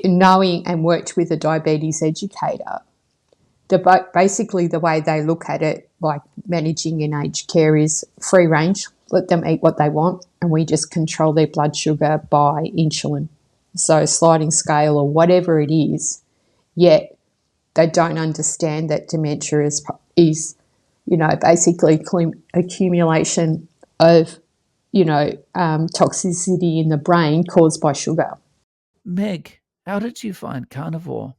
knowing and worked with a diabetes educator, basically the way they look at it, like managing in aged care, is free range, let them eat what they want, and we just control their blood sugar by insulin. So sliding scale or whatever it is, yet they don't understand that dementia is basically accumulation of, toxicity in the brain caused by sugar. Meg, how did you find carnivore?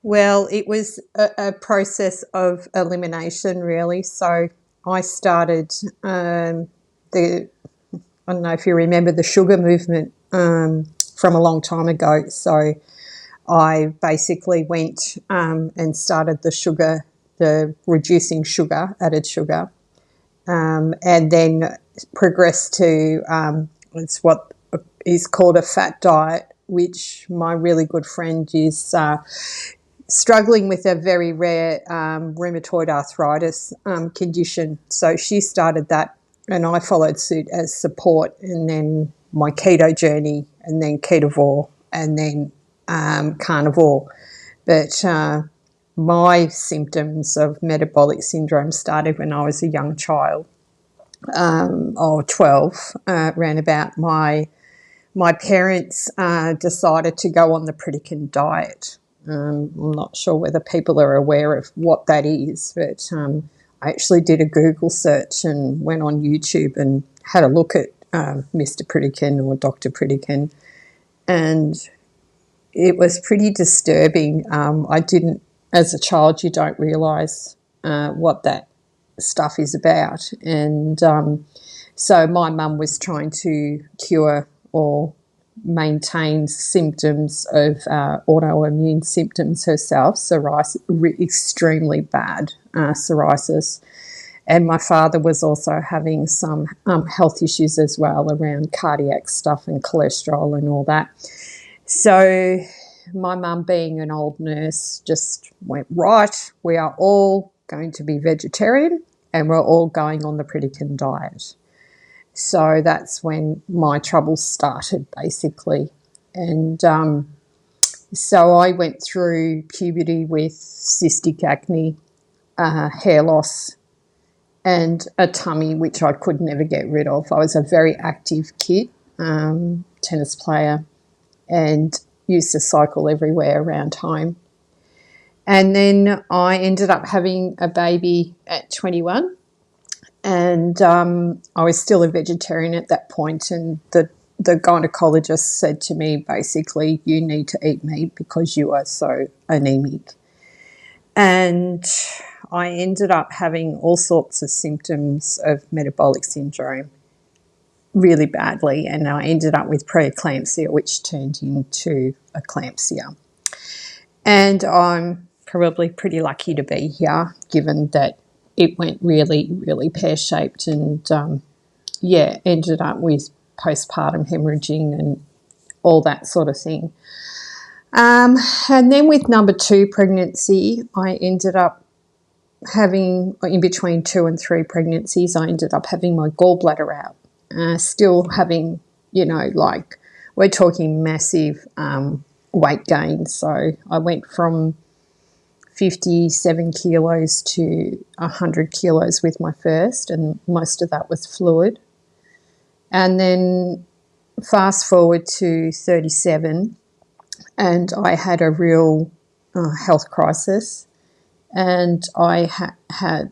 Well, it was a process of elimination, really. So I started I don't know if you remember the sugar movement from a long time ago. So I basically went and started the reducing sugar, added sugar, and then progressed to it's what is called a fat diet, which my really good friend is struggling with a very rare rheumatoid arthritis condition. So she started that, and I followed suit as support, and then my keto journey, and then ketovore, and then carnivore. But my symptoms of metabolic syndrome started when I was a young child, or 12, around about. My parents decided to go on the Pritikin diet. I'm not sure whether people are aware of what that is, but I actually did a Google search and went on YouTube and had a look at Mr. Pritikin or Dr. Pritikin, and it was pretty disturbing. I didn't, as a child, you don't realise what that stuff is about. And so my mum was trying to cure or maintain symptoms of autoimmune symptoms herself, psoriasis, extremely bad psoriasis. And my father was also having some health issues as well around cardiac stuff and cholesterol and all that. So my mum, being an old nurse, just went, right, we are all going to be vegetarian and we're all going on the Pritikin diet. So that's when my troubles started, basically. And so I went through puberty with cystic acne, hair loss, and a tummy which I could never get rid of. I was a very active kid, tennis player, and used to cycle everywhere around home. And then I ended up having a baby at 21, and I was still a vegetarian at that point, and the gynecologist said to me, basically, you need to eat meat because you are so anemic. And I ended up having all sorts of symptoms of metabolic syndrome really badly, and I ended up with preeclampsia, which turned into eclampsia. And I'm probably pretty lucky to be here, given that it went really, really pear-shaped, and ended up with postpartum hemorrhaging and all that sort of thing. And then with number 2 pregnancy, I ended up having, in between 2 and 3 pregnancies, I ended up having my gallbladder out. Still having, we're talking massive weight gain. So I went from 57 kilos to 100 kilos with my first, and most of that was fluid. And then fast forward to 37, and I had a real health crisis, and I had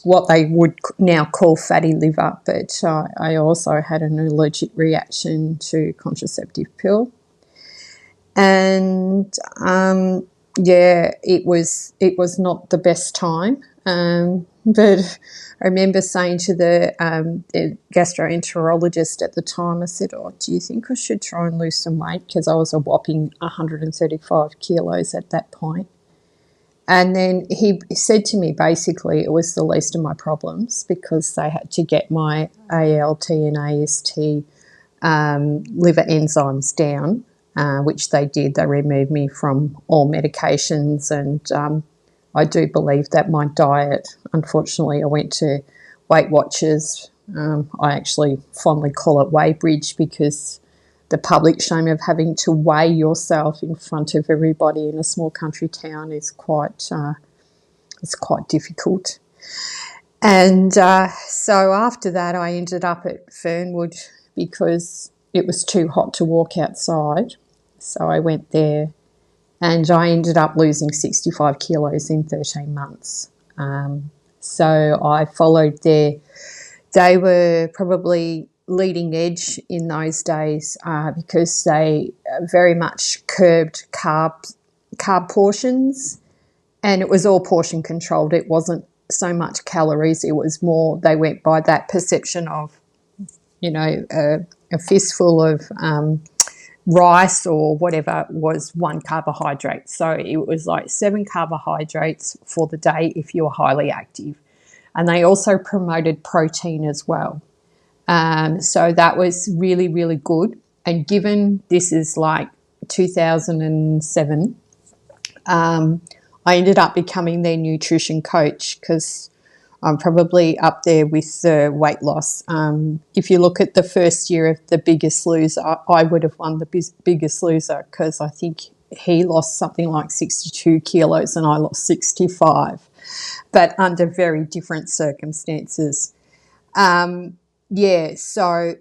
what they would now call fatty liver, but I also had an allergic reaction to contraceptive pill. And it was not the best time. But I remember saying to the gastroenterologist at the time, I said, do you think I should try and lose some weight? Because I was a whopping 135 kilos at that point. And then he said to me, basically, it was the least of my problems, because they had to get my ALT and AST liver enzymes down, which they did. They removed me from all medications, and I do believe that my diet, unfortunately, I went to Weight Watchers. I actually fondly call it Weightbridge, because the public shame of having to weigh yourself in front of everybody in a small country town is quite it's quite difficult. And so after that, I ended up at Fernwood because it was too hot to walk outside. So I went there and I ended up losing 65 kilos in 13 months. So I followed they were probably leading edge in those days because they very much curbed carb portions, and it was all portion controlled. It wasn't so much calories. It was more they went by that perception of, a fistful of rice or whatever was one carbohydrate. So it was like 7 carbohydrates for the day if you were highly active. And they also promoted protein as well. So that was really, really good. And given this is like 2007, I ended up becoming their nutrition coach because I'm probably up there with the weight loss. If you look at the first year of The Biggest Loser, I would have won the Biggest Loser because I think he lost something like 62 kilos and I lost 65, but under very different circumstances. So,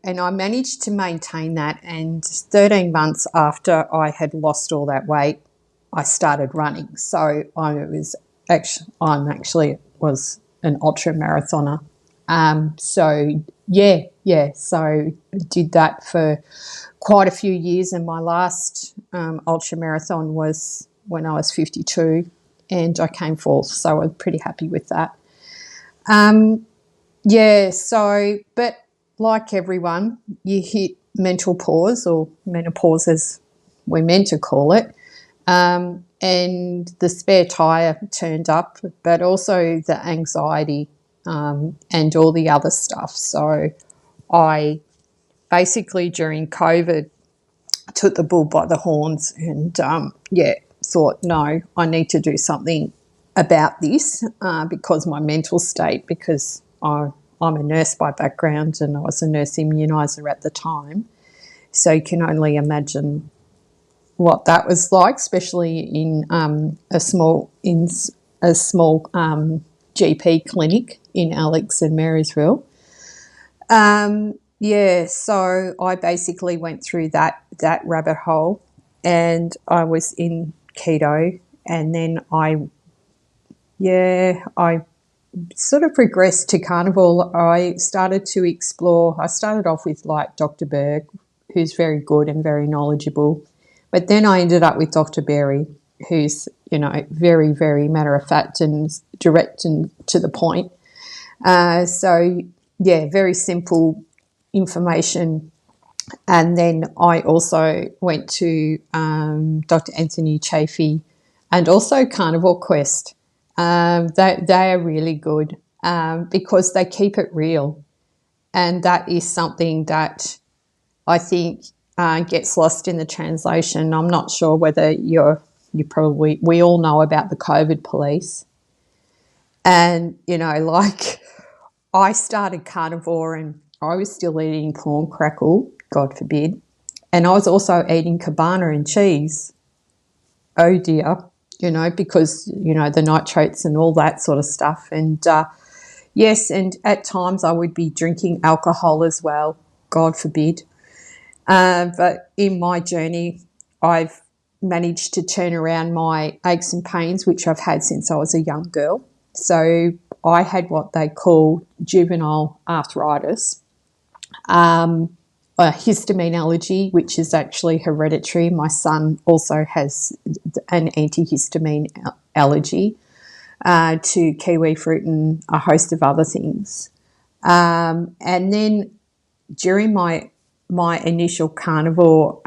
and I managed to maintain that, and 13 months after I had lost all that weight, I started running. So I'm actually was an ultra marathoner. So did that for quite a few years, and my last ultra marathon was when I was 52, and I came fourth. So I'm pretty happy with that. But like everyone, you hit mental pause or menopause as we're meant to call it. And the spare tyre turned up, but also the anxiety and all the other stuff. So I basically during COVID took the bull by the horns and, thought, no, I need to do something about this because my mental state, because I'm a nurse by background and I was a nurse immuniser at the time. So you can only imagine what that was like, especially in a small GP clinic in Alex and Marysville. So I basically went through that rabbit hole, and I was in keto, and then I sort of progressed to carnivore. I started to explore. I started off with like Dr. Berg, who's very good and very knowledgeable. But then I ended up with Dr. Berry, who's, very, very matter of fact and direct and to the point. Very simple information. And then I also went to Dr. Anthony Chafee and also Carnivore Quest. They are really good because they keep it real. And that is something that I think gets lost in the translation. I'm not sure whether we all know about the COVID police. And, I started carnivore and I was still eating prawn crackle, God forbid. And I was also eating cabana and cheese. Oh dear, because, the nitrates and all that sort of stuff. And yes, and at times I would be drinking alcohol as well, God forbid. But in my journey, I've managed to turn around my aches and pains, which I've had since I was a young girl. So I had what they call juvenile arthritis, a histamine allergy, which is actually hereditary. My son also has an antihistamine allergy to kiwi fruit and a host of other things. And then during my initial carnivore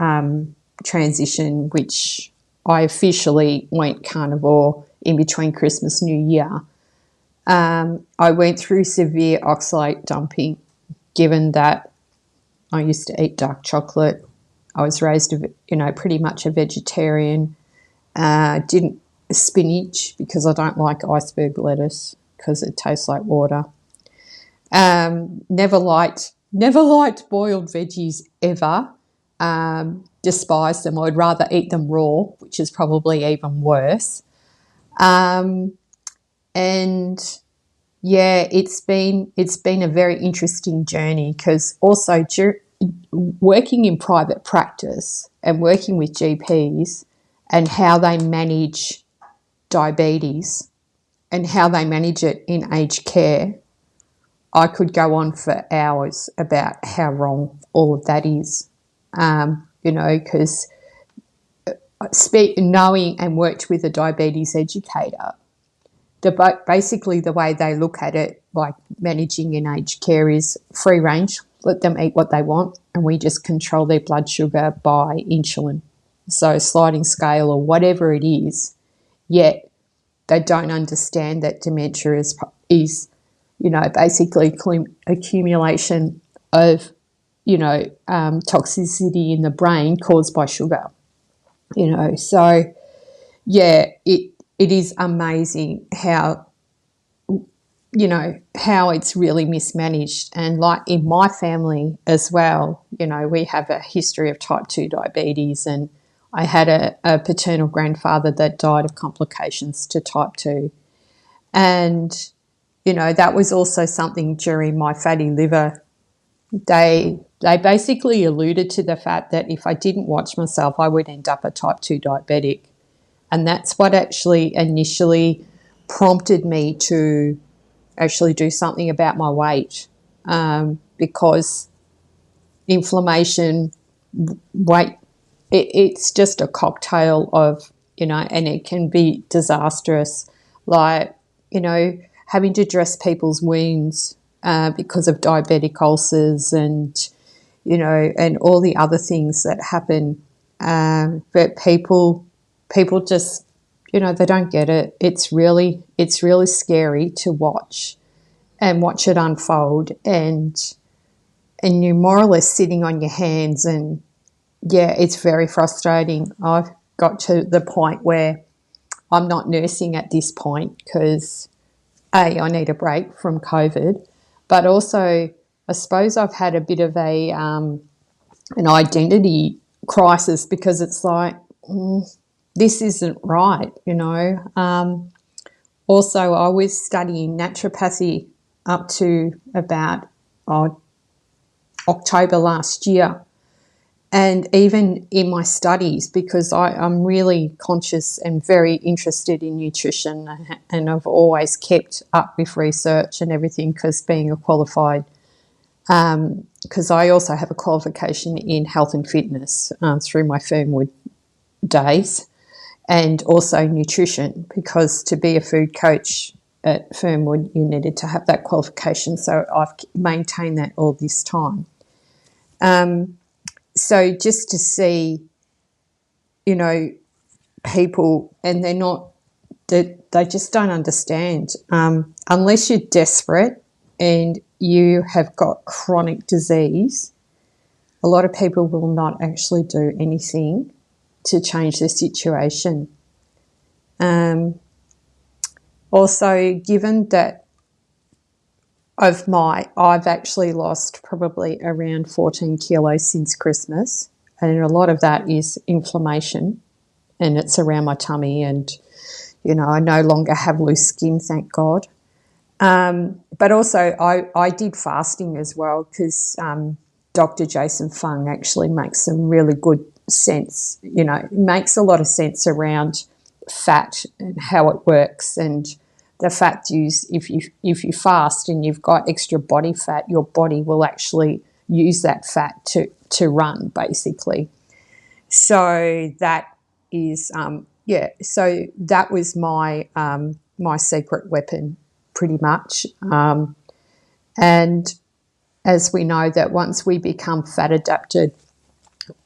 transition, which I officially went carnivore in between Christmas and New Year, I went through severe oxalate dumping, given that I used to eat dark chocolate. I was raised, pretty much a vegetarian. Didn't spinach because I don't like iceberg lettuce because it tastes like water. Never liked boiled veggies ever. despise them. I'd rather eat them raw, which is probably even worse. And yeah, it's been a very interesting journey, because also working in private practice and working with GPs and how they manage diabetes and how they manage it in aged care, I could go on for hours about how wrong all of that is. Because knowing and worked with a diabetes educator, basically the way they look at it, like managing in aged care, is free range, let them eat what they want, and we just control their blood sugar by insulin. So sliding scale or whatever it is, yet they don't understand that dementia is basically accumulation of, toxicity in the brain caused by sugar. So yeah, it is amazing how it's really mismanaged. And like in my family as well, we have a history of type 2 diabetes, and I had a paternal grandfather that died of complications to type 2. And, that was also something during my fatty liver. They basically alluded to the fact that if I didn't watch myself, I would end up a type 2 diabetic. And that's what actually initially prompted me to actually do something about my weight, because inflammation, weight, it's just a cocktail of, and it can be disastrous, like, having to dress people's wounds because of diabetic ulcers and, and all the other things that happen. But people just, they don't get it. It's really scary to watch it unfold, and you're more or less sitting on your hands, and yeah, it's very frustrating. I've got to the point where I'm not nursing at this point because I need a break from COVID, but also I suppose I've had a bit of an identity crisis, because it's like, this isn't right, Also, I was studying naturopathy up to about October last year. And even in my studies, because I'm really conscious and very interested in nutrition, and I've always kept up with research and everything, because being a qualified, because I also have a qualification in health and fitness through my Fernwood days, and also nutrition, because to be a food coach at Fernwood, you needed to have that qualification. So I've maintained that all this time. So just to see, people, and they just don't understand. Unless you're desperate and you have got chronic disease, a lot of people will not actually do anything to change the situation. Also, given that I've actually lost probably around 14 kilos since Christmas, and a lot of that is inflammation, and it's around my tummy, and, I no longer have loose skin, thank God. But also I did fasting as well, because Dr. Jason Fung actually makes some really good sense, it makes a lot of sense around fat and how it works. And the fact is, if you fast and you've got extra body fat, your body will actually use that fat to run, basically. So that is so that was my my secret weapon, pretty much. And as we know, that once we become fat adapted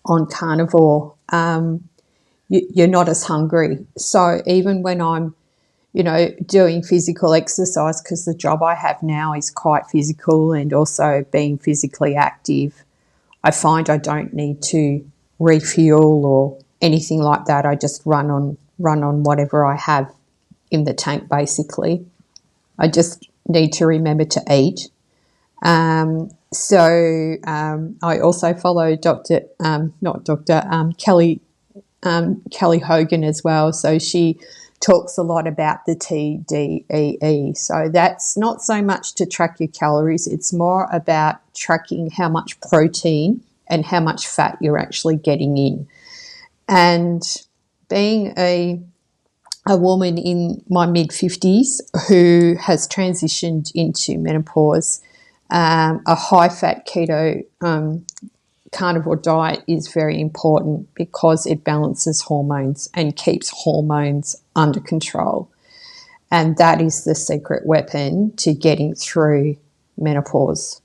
on carnivore, you're not as hungry. So even when I'm doing physical exercise, because the job I have now is quite physical, and also being physically active, I find I don't need to refuel or anything like that. I just run on whatever I have in the tank, basically. I just need to remember to eat. I also follow Kelly Hogan as well. So she talks a lot about the TDEE. So that's not so much to track your calories, it's more about tracking how much protein and how much fat you're actually getting in. And being a woman in my mid-50s who has transitioned into menopause, a high-fat keto carnivore diet is very important because it balances hormones and keeps hormones under control. And that is the secret weapon to getting through menopause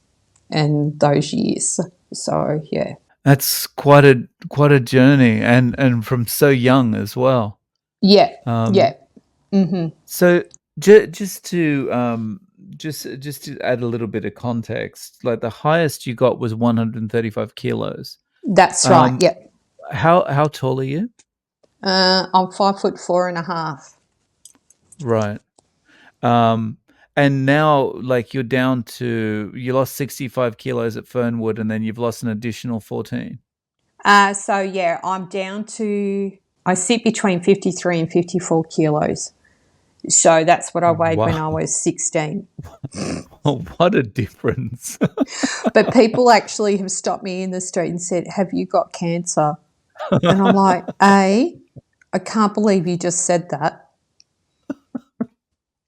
and those years. So, yeah. That's quite a journey, and from so young as well. Yeah, Um, yeah. Mm-hmm. so just to add a little bit of context, like the highest you got was 135 kilos. That's right, Um, yeah. how tall are you? I'm 5'4.5". Right. Um, and now, like, you lost 65 kilos at Fernwood, and then you've lost an additional 14. So, yeah, I sit between 53 and 54 kilos. So that's what I weighed when I Wow. was 16. What a difference. But people actually have stopped me in the street and said, "Have you got cancer?" And I'm like, I can't believe you just said that.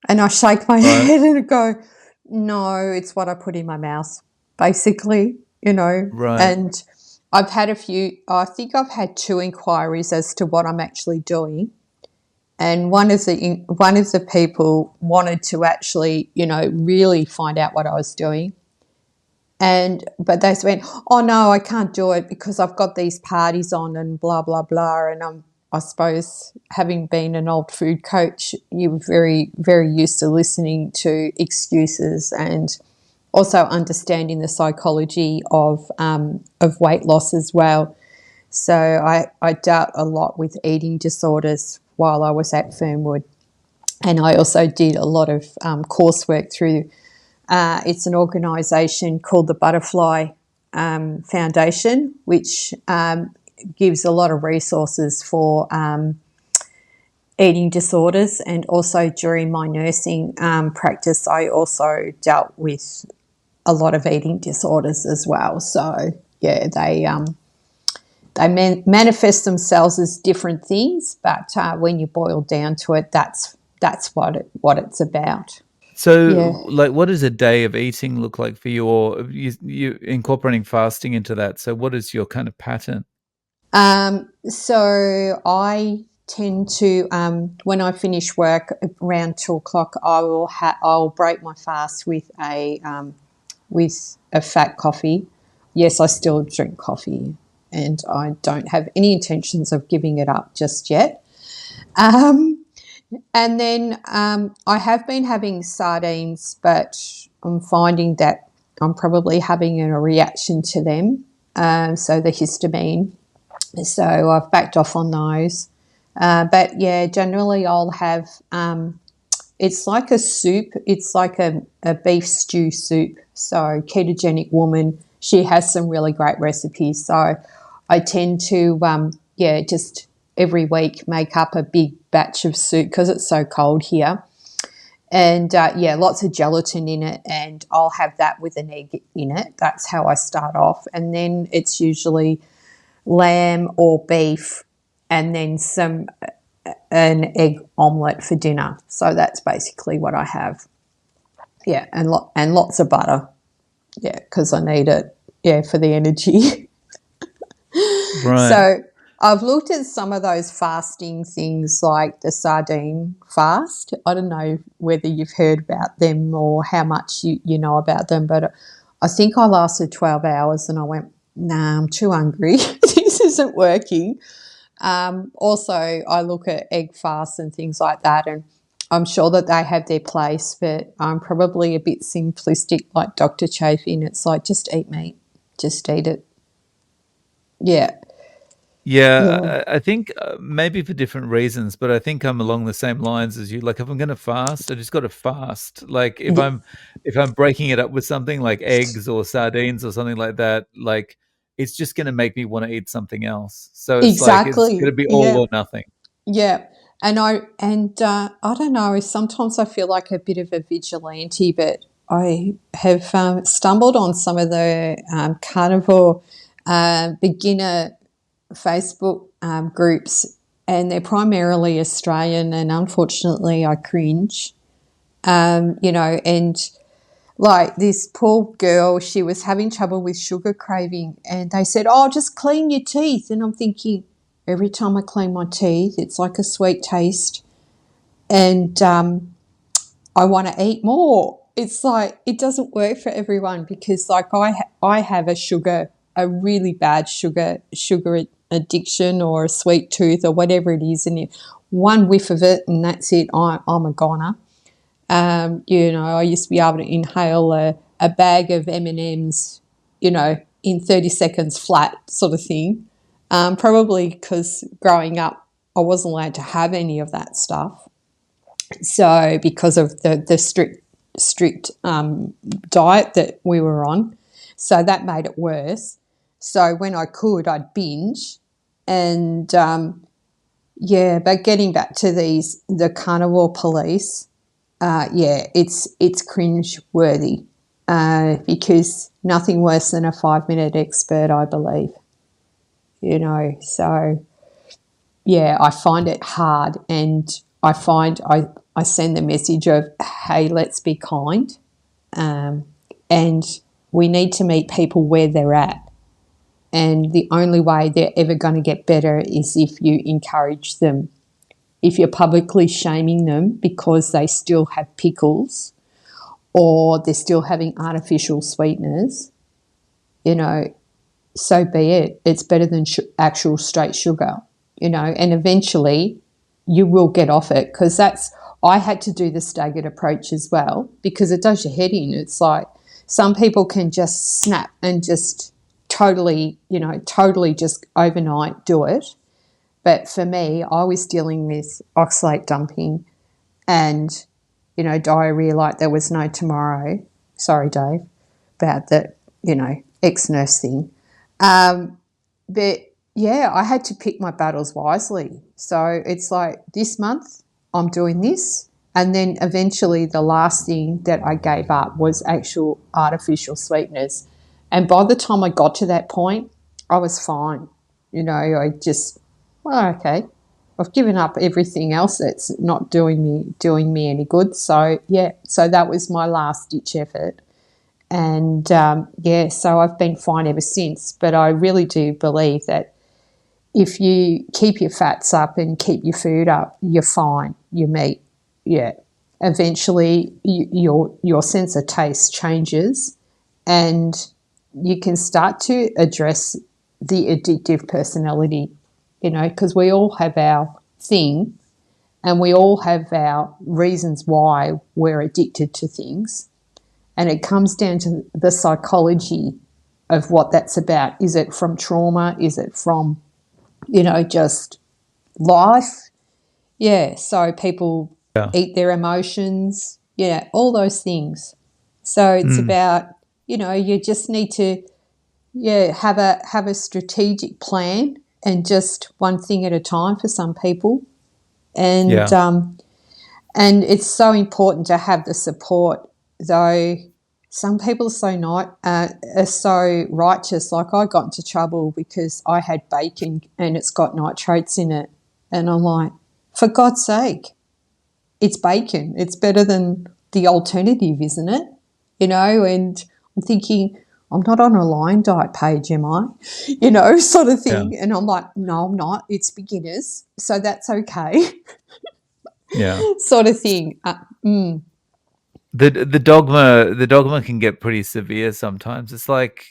And I shake my Right, head and go, no, it's what I put in my mouth, basically, right. And I think I've had 2 inquiries as to what I'm actually doing. And one of the people wanted to actually, really find out what I was doing. But they went, "Oh no, I can't do it because I've got these parties on and blah blah blah." And I suppose, having been an old food coach, you're very very used to listening to excuses and also understanding the psychology of weight loss as well. So I dealt a lot with eating disorders while I was at Fernwood, and I also did a lot of coursework through. It's an organisation called the Butterfly Foundation, which gives a lot of resources for eating disorders. And also during my nursing practice, I also dealt with a lot of eating disorders as well. So yeah, they manifest themselves as different things, but when you boil down to it, that's what it's about. Yeah. So, like, what does a day of eating look like for you, or you incorporating fasting into that? So, what is your kind of pattern? So I tend to, when I finish work around 2 o'clock, I'll break my fast with a fat coffee. Yes, I still drink coffee, and I don't have any intentions of giving it up just yet. Um, and then I have been having sardines, but I'm finding that I'm probably having a reaction to them. So the histamine. So I've backed off on those. But yeah, generally I'll have, it's like a soup. It's like a beef stew soup. So ketogenic woman, she has some really great recipes. So I tend to, just every week make up a big batch of soup because it's so cold here. And lots of gelatin in it, and I'll have that with an egg in it. That's how I start off. And then it's usually lamb or beef, and then an egg omelette for dinner. So that's basically what I have. Yeah, and lots of butter. Yeah, because I need it. Yeah, for the energy. Right. So I've looked at some of those fasting things like the sardine fast. I don't know whether you've heard about them or how much you know about them, but I think I lasted 12 hours and I went, nah, I'm too hungry. This isn't working. Also, I look at egg fasts and things like that, and I'm sure that they have their place, but I'm probably a bit simplistic like Dr. Chafin. It's like, just eat meat, just eat it. Yeah. Yeah, Yeah, I think maybe for different reasons, but I think I'm along the same lines as you. Like, if I'm going to fast, I just got to fast. Like, if I'm breaking it up with something like eggs or sardines or something like that, like it's just going to make me want to eat something else. So it's like it's going to exactly. be all Yeah, or nothing. yeah. I don't know. Sometimes I feel like a bit of a vigilante, but I have stumbled on some of the carnivore beginner Facebook groups, and they're primarily Australian, and unfortunately, I cringe. And like this poor girl, she was having trouble with sugar craving, and they said, "Oh, just clean your teeth." And I'm thinking, every time I clean my teeth, it's like a sweet taste, and I want to eat more. It's like it doesn't work for everyone because, like, I have a really bad sugar addiction or a sweet tooth or whatever it is, and one whiff of it, and that's it. I'm a goner. I used to be able to inhale a bag of M&Ms, in 30 seconds flat, sort of thing. Probably because growing up, I wasn't allowed to have any of that stuff. So because of the strict diet that we were on, so that made it worse. So when I could, I'd binge, and yeah. But getting back to the carnivore police, yeah, it's cringe worthy because nothing worse than a 5 minute expert, I believe. So yeah, I find it hard, and I send the message of, hey, let's be kind, um, and we need to meet people where they're at. And the only way they're ever going to get better is if you encourage them. If you're publicly shaming them because they still have pickles or they're still having artificial sweeteners, you know, so be it. It's better than actual straight sugar, and eventually you will get off it because I had to do the staggered approach as well because it does your head in. It's like some people can just snap and just totally just overnight do it. But for me, I was dealing with oxalate dumping and, diarrhea like there was no tomorrow. Sorry, Dave, about the, ex nurse thing. But yeah, I had to pick my battles wisely. So it's like this month I'm doing this. And then eventually the last thing that I gave up was actual artificial sweeteners. And by the time I got to that point, I was fine. I just, well, okay, I've given up everything else that's not doing me any good. So yeah, so that was my last ditch effort. And yeah, so I've been fine ever since. But I really do believe that if you keep your fats up and keep your food up, you're fine. Your meat, yeah. Eventually, your sense of taste changes, and you can start to address the addictive personality. Because we all have our thing, and we all have our reasons why we're addicted to things, and it comes down to the psychology of what that's about. Is it from trauma? Is it from, just life? Yeah. So people Yeah. eat their emotions, all those things. So it's Mm, about, you just need to, yeah, have a strategic plan and just one thing at a time for some people. And yeah. and it's so important to have the support, though. Some people are so righteous. Like I got into trouble because I had bacon and it's got nitrates in it, and I'm like, for God's sake, it's bacon. It's better than the alternative, isn't it? And I'm thinking, I'm not on a Lion diet page, am I? Sort of Yeah. thing. And I'm like, no, I'm not. It's beginners, so that's okay, Yeah. sort of thing. The dogma can get pretty severe sometimes. It's like,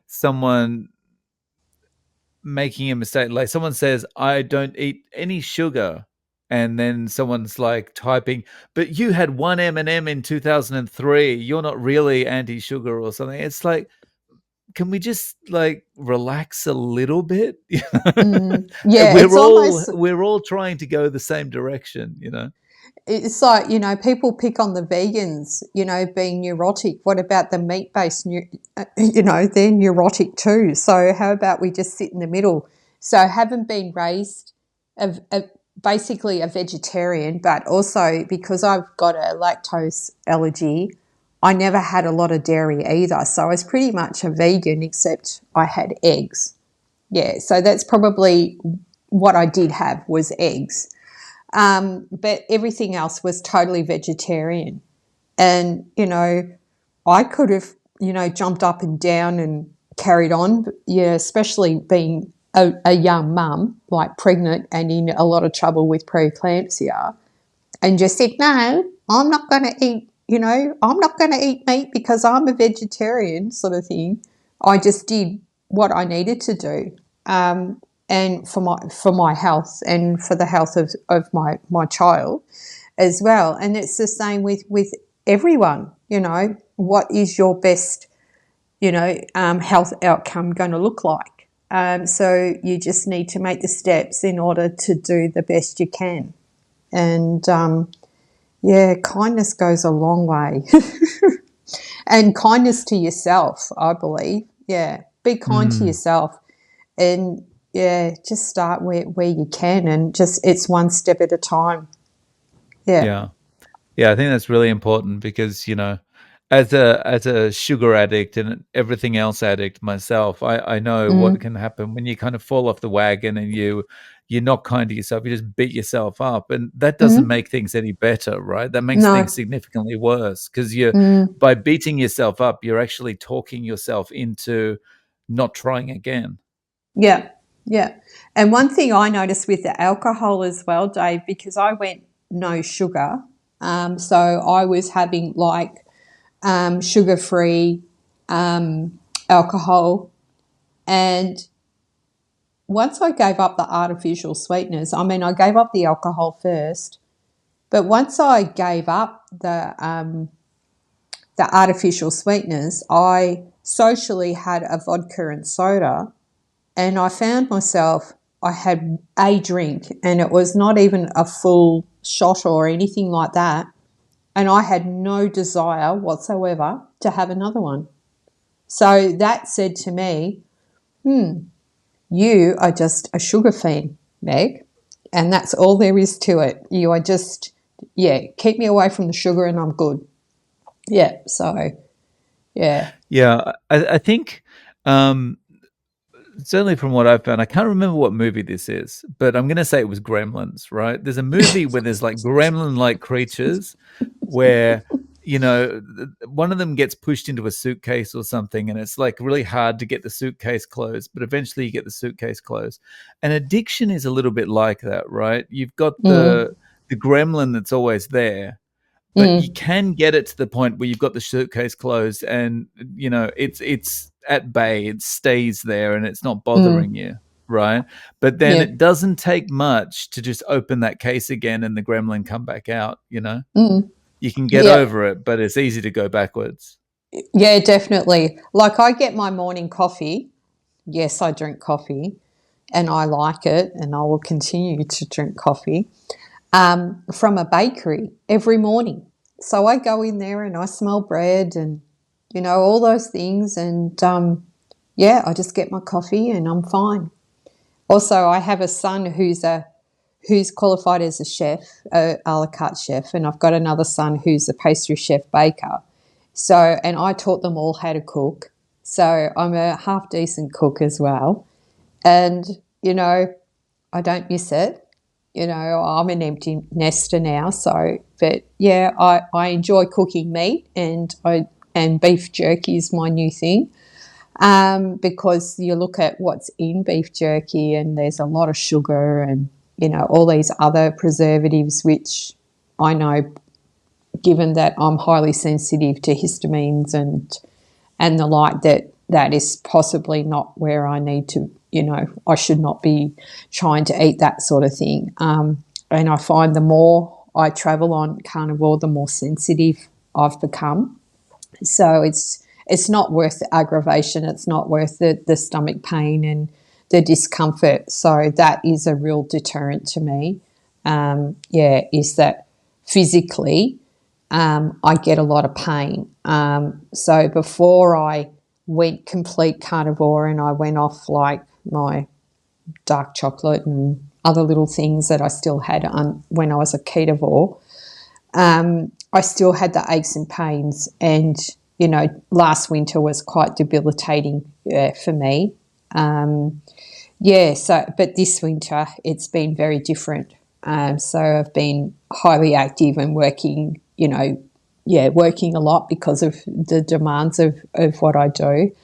someone making a mistake. Like someone says, I don't eat any sugar. And then someone's like typing, but you had one M&M in 2003. You're not really anti-sugar or something. It's like, can we just like relax a little bit? Yeah, it's we're all almost, we're all trying to go the same direction, you know. it's like, people pick on the vegans, being neurotic. What about the meat based, they're neurotic too. So how about we just sit in the middle? So I haven't been raised basically a vegetarian, but also because I've got a lactose allergy, I never had a lot of dairy either. So I was pretty much a vegan, except I had eggs. Yeah, so that's probably what I did have was eggs. But everything else was totally vegetarian. And, I could have, jumped up and down and carried on, yeah, especially being a young mum, like pregnant and in a lot of trouble with preeclampsia, and just said, no, I'm not going to eat, I'm not going to eat meat because I'm a vegetarian, sort of thing. I just did what I needed to do. And for my health and for the health of my child as well. And it's the same with everyone, what is your best, health outcome going to look like? So you just need to make the steps in order to do the best you can. And yeah, kindness goes a long way. And kindness to yourself, I believe. Yeah, be kind to Mm, yourself. And yeah, just start where you can, and just it's one step at a time. Yeah. yeah. Yeah, I think that's really important because, as a sugar addict and everything else addict myself, I know what Mm, can happen when you kind of fall off the wagon and you're not kind to yourself, you just beat yourself up. And that doesn't mm, make things any better, right? That makes things no. significantly worse because you're Mm, by beating yourself up, you're actually talking yourself into not trying again. yeah. Yeah. And one thing I noticed with the alcohol as well, Dave, because I went no sugar. So I was having like sugar free alcohol. And once I gave up the artificial sweeteners, I mean, I gave up the alcohol first, but once I gave up the artificial sweeteners, I socially had a vodka and soda, and I found myself, I had a drink, and it was not even a full shot or anything like that. And I had no desire whatsoever to have another one. So that said to me, you are just a sugar fiend, Meg. And that's all there is to it. You are just, yeah, keep me away from the sugar and I'm good. Yeah. So, yeah. Yeah, I think um, certainly from what I've found, I can't remember what movie this is, but I'm going to say it was Gremlins, right? There's a movie where there's like gremlin-like creatures where, one of them gets pushed into a suitcase or something, and it's like really hard to get the suitcase closed, but eventually you get the suitcase closed. And addiction is a little bit like that, right? You've got Mm, the gremlin that's always there, but you mm, can get it to the point where you've got the suitcase closed and it's at bay, it stays there and it's not bothering mm, you, right? But then yeah. it doesn't take much to just open that case again and the gremlin come back out. Mm, You can get yeah. over it, but it's easy to go backwards. Yeah, definitely. Like I get my morning coffee. Yes, I drink coffee and I like it and I will continue to drink coffee from a bakery every morning. So I go in there and I smell bread and, all those things. And yeah, I just get my coffee and I'm fine. Also, I have a son who's qualified as a chef, a la carte chef, and I've got another son who's a pastry chef baker. So, and I taught them all how to cook. So I'm a half decent cook as well. And, I don't miss it. I'm an empty nester now. So, but yeah, I enjoy cooking meat and beef jerky is my new thing. Because you look at what's in beef jerky and there's a lot of sugar and, all these other preservatives, which I know, given that I'm highly sensitive to histamines and the like, that is possibly not where I need to, I should not be trying to eat that sort of thing. And I find the more I travel on carnivore, the more sensitive I've become. So it's not worth the aggravation. It's not worth the stomach pain and the discomfort. So that is a real deterrent to me. Is that physically I get a lot of pain. So before I went complete carnivore and I went off like my dark chocolate and other little things that I still had when I was a ketovore, I still had the aches and pains. And, last winter was quite debilitating for me. But this winter it's been very different. So I've been highly active and working, working a lot because of the demands of what I do.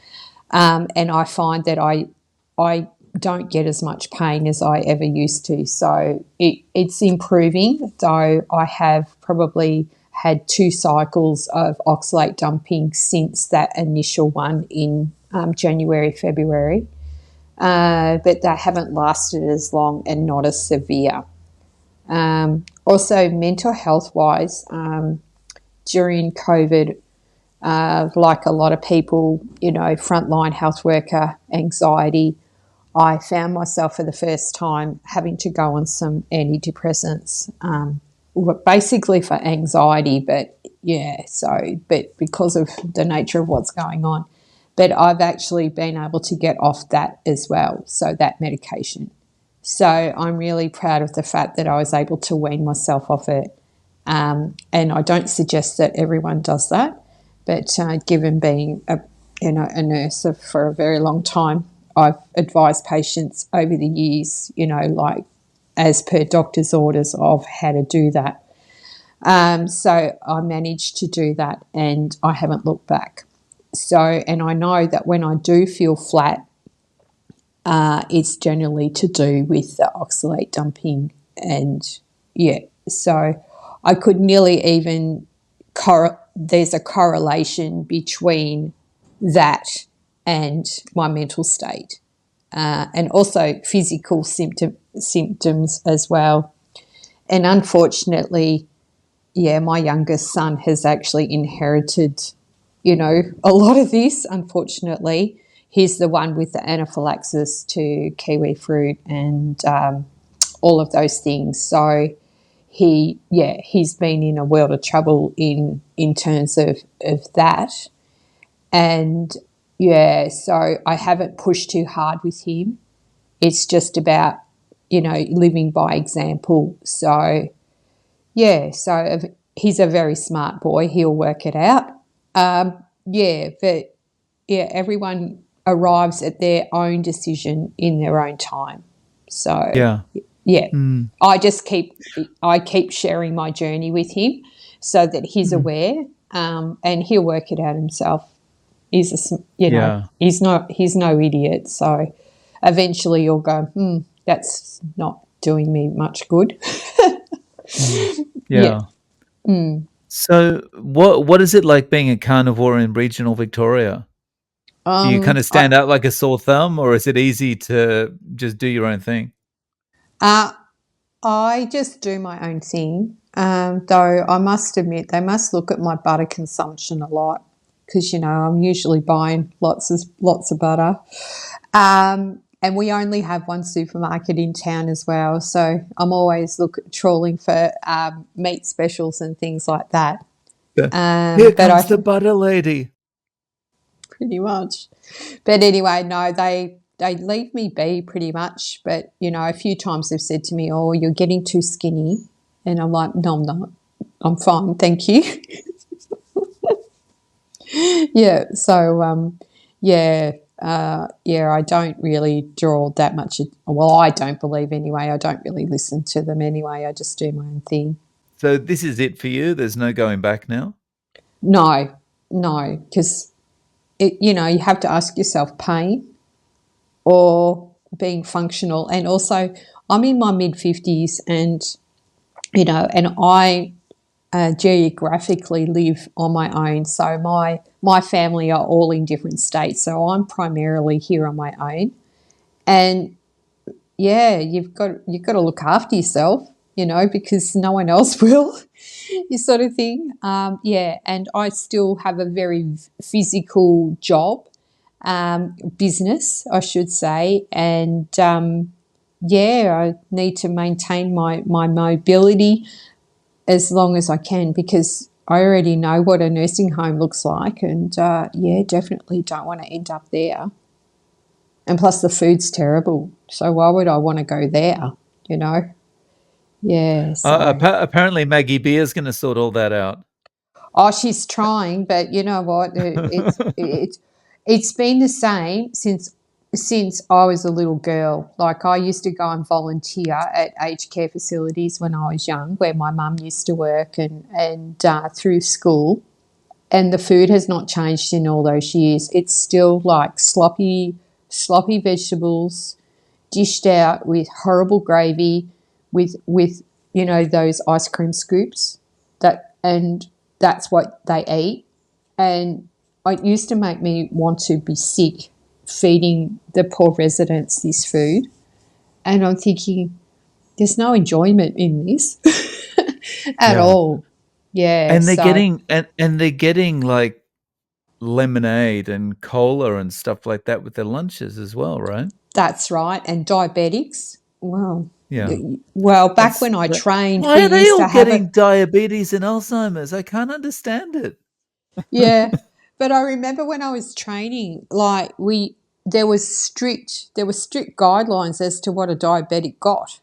And I find that I don't get as much pain as I ever used to. So it's improving, though I have probably had 2 cycles of oxalate dumping since that initial one in January, February. But they haven't lasted as long and not as severe. Also, mental health-wise, during COVID, like a lot of people, frontline health worker, anxiety, I found myself for the first time having to go on some antidepressants, basically for anxiety, but because of the nature of what's going on. But I've actually been able to get off that as well, so that medication. So I'm really proud of the fact that I was able to wean myself off it. And I don't suggest that everyone does that, but given being a nurse for a very long time, I've advised patients over the years, like as per doctor's orders of how to do that. So I managed to do that and I haven't looked back. So, and I know that when I do feel flat, it's generally to do with the oxalate dumping. And so I could nearly even, there's a correlation between that and my mental state, and also physical symptoms as well. And unfortunately, my youngest son has actually inherited, a lot of this, unfortunately. He's the one with the anaphylaxis to kiwi fruit and all of those things. So he's been in a world of trouble in terms of that. And so I haven't pushed too hard with him. It's just about, living by example. So, so he's a very smart boy. He'll work it out. Everyone arrives at their own decision in their own time. So, I keep sharing my journey with him so that he's aware, and he'll work it out himself. He's he's no idiot. So eventually you'll go, that's not doing me much good. Yeah. So what is it like being a carnivore in regional Victoria? Do you kind of stand out like a sore thumb, or is it easy to just do your own thing? I just do my own thing, though I must admit they must look at my butter consumption a lot because, I'm usually buying lots of butter. And we only have one supermarket in town as well, so I'm always trawling for meat specials and things like that. Here comes the butter lady. Pretty much. But anyway, no, they leave me be pretty much. But, a few times they've said to me, oh, you're getting too skinny. And I'm like, no, I'm not. I'm fine, thank you. I don't really draw that much. Well, I don't believe anyway. I don't really listen to them anyway. I just do my own thing. So this is it for you? There's no going back now? No, because, you have to ask yourself pain or being functional. And also I'm in my mid-50s and, and I geographically live on my own. So my family are all in different states. So I'm primarily here on my own. And, you've got to look after yourself. because no one else will, this sort of thing. Yeah, and I still have a very physical job, business, I should say, and yeah, I need to maintain my mobility as long as I can because I already know what a nursing home looks like, and yeah, definitely don't want to end up there. And plus, the food's terrible, so why would I want to go there? You know? Yeah. So, Apparently, Maggie Beer's going to sort all that out. oh, she's trying, but you know what? It's been the same since I was a little girl. Like I used to go and volunteer at aged care facilities when I was young, where my mum used to work, and through school. And the food has not changed in all those years. It's still like sloppy vegetables, dished out with horrible gravy, with those ice cream scoops, and that's what they eat. And it used to make me want to be sick feeding the poor residents this food. And I'm thinking, there's no enjoyment in this at Yeah. all. Yeah, And they're so getting and they're getting, like, lemonade and cola and stuff like that with their lunches as well, right? that's right. And diabetics, well, Yeah. back That's when I that trained, why we are they used all to have a getting diabetes and Alzheimer's? I can't understand it. yeah. But I remember when I was training, like there were strict guidelines as to what a diabetic got,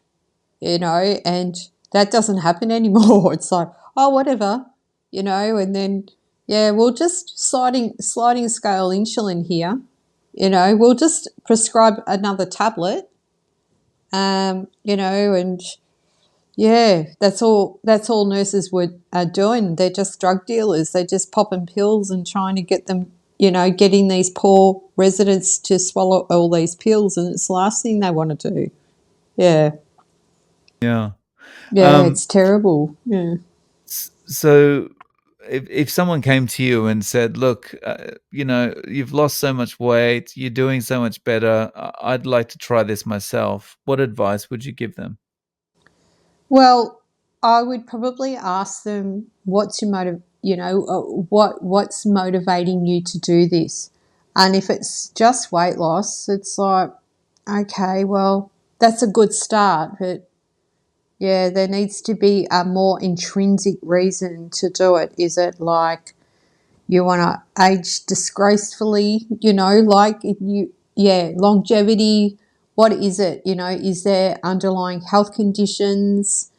and that doesn't happen anymore. It's like, oh, whatever, and then yeah, we'll just sliding scale insulin here, we'll just prescribe another tablet, and yeah, that's all nurses are doing. They're just drug dealers. They're just popping pills and trying to get them, getting these poor residents to swallow all these pills, and it's the last thing they want to do. Yeah, Yeah. yeah, Um, it's terrible. Yeah. so if someone came to you and said, "Look, you've lost so much weight, you're doing so much better. I'd like to try this myself." What advice would you give them? Well, I would probably ask them what's your motive, what's motivating you to do this, and if it's just weight loss, it's like, okay, well, that's a good start, but yeah, there needs to be a more intrinsic reason to do it. Is it like you want to age disgracefully, like yeah, longevity? What is it? Is there underlying health conditions?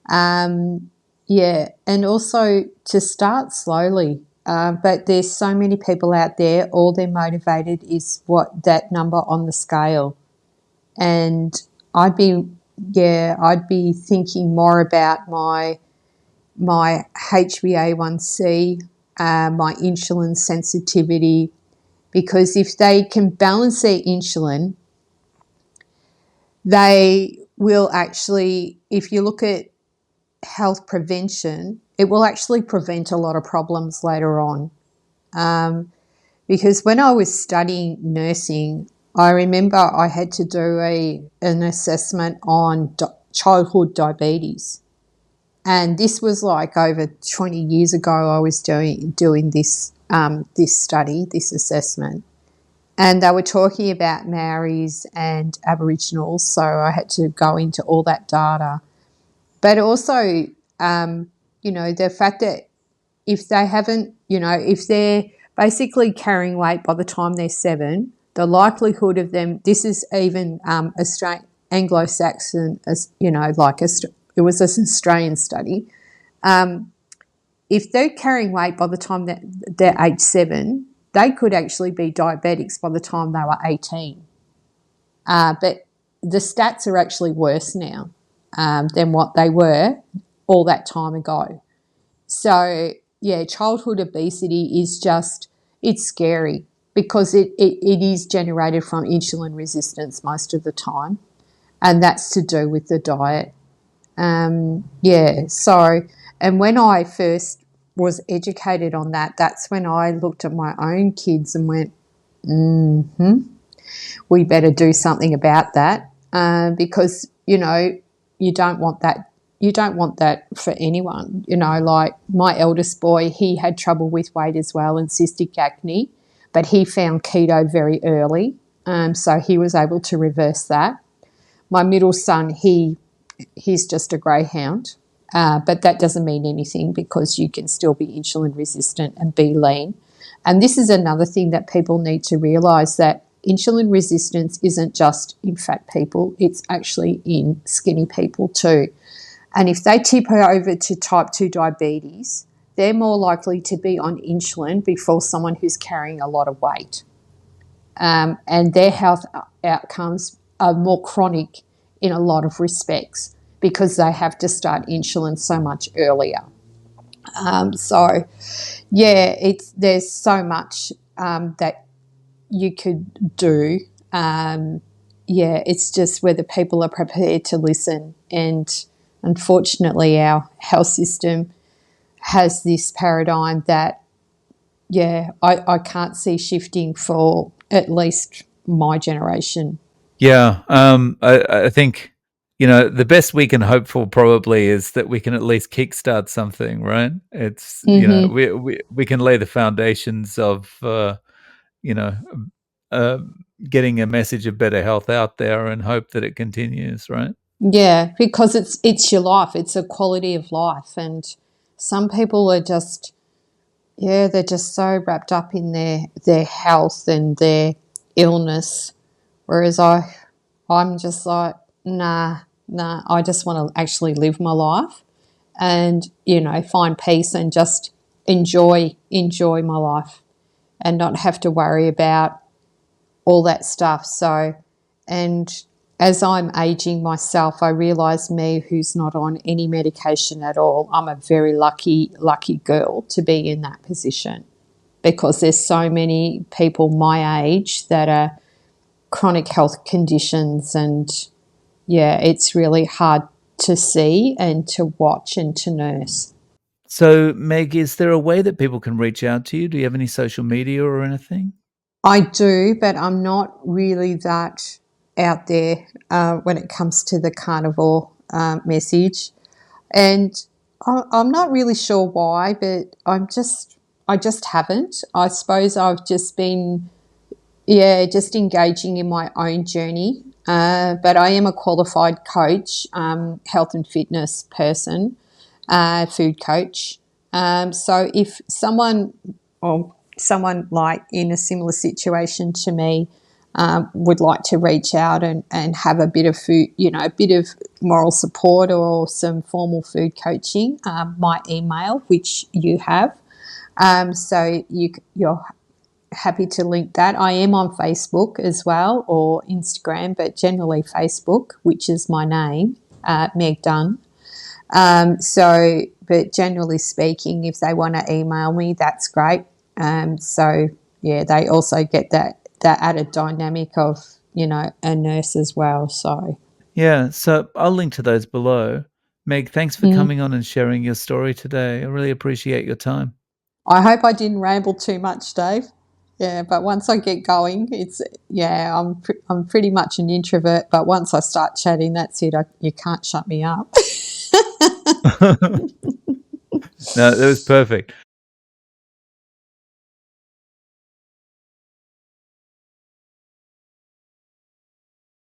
Yeah, and also to start slowly. But there's so many people out there, all they're motivated is what that number on the scale. And I'd be, yeah, I'd be thinking more about my HbA1c, my insulin sensitivity, because if they can balance their insulin, they will actually, if you look at health prevention, it will actually prevent a lot of problems later on. Because when I was studying nursing, I remember I had to do an assessment on childhood diabetes. And this was like over 20 years ago. I was doing this study, this assessment, and they were talking about Maoris and Aboriginals. So I had to go into all that data, but also, the fact that if they haven't, if they're basically carrying weight by the time they're 7, the likelihood of them, this is even Australian, Anglo-Saxon, it was an Australian study. If they're carrying weight by the time that they're age 7, they could actually be diabetics by the time they were 18. But the stats are actually worse now than what they were all that time ago. So, yeah, childhood obesity is just, it's scary because it is generated from insulin resistance most of the time, and that's to do with the diet. Yeah, so, and when I first was educated on that, that's when I looked at my own kids and went, we better do something about that because, you don't want that. you don't want that for anyone. You know, like my eldest boy, he had trouble with weight as well and cystic acne, but he found keto very early, so he was able to reverse that. My middle son, he's just a greyhound, but that doesn't mean anything because you can still be insulin resistant and be lean. And this is another thing that people need to realise, that insulin resistance isn't just in fat people, it's actually in skinny people too. And if they tip over to type 2 diabetes, they're more likely to be on insulin before someone who's carrying a lot of weight. And their health outcomes are more chronic in a lot of respects because they have to start insulin so much earlier. So, yeah, there's so much that you could do. Yeah, it's just whether people are prepared to listen. And unfortunately, our health system has this paradigm that, yeah, I can't see shifting for at least my generation. Yeah, I think, the best we can hope for probably is that we can at least kickstart something, right? It's, Mm-hmm. we can lay the foundations of, you know, uh, getting a message of better health out there and hope that it continues, right? Yeah, because it's your life. It's a quality of life, and some people are just, yeah, they're just so wrapped up in their health and their illness, whereas I'm just like, nah. I just want to actually live my life and find peace and just enjoy my life and not have to worry about all that stuff. So, and as I'm aging myself, I realise me, who's not on any medication at all, I'm a very lucky girl to be in that position because there's so many people my age that are chronic health conditions, and yeah, it's really hard to see and to watch and to nurse. So, Meg, is there a way that people can reach out to you? Do you have any social media or anything? I do, but I'm not really that out there when it comes to the carnivore message. And I'm not really sure why, but I just haven't. I suppose I've just been, yeah, just engaging in my own journey. But I am a qualified coach, health and fitness person, food coach. So if someone or someone like in a similar situation to me would like to reach out and have a bit of food, a bit of moral support or some formal food coaching, my email, which you have. So you're happy to link that. I am on Facebook as well or Instagram, but generally Facebook, which is my name, Meg Dunn. But generally speaking, if they want to email me, that's great. So yeah, they also get that added dynamic of a nurse as well. So Yeah, so I'll link to those below. Meg, thanks for mm. coming on and sharing your story today. I really appreciate your time. I hope I didn't ramble too much, Dave. Yeah, but once I get going, I'm pretty much an introvert. But once I start chatting, that's it. You can't shut me up. No, that was perfect.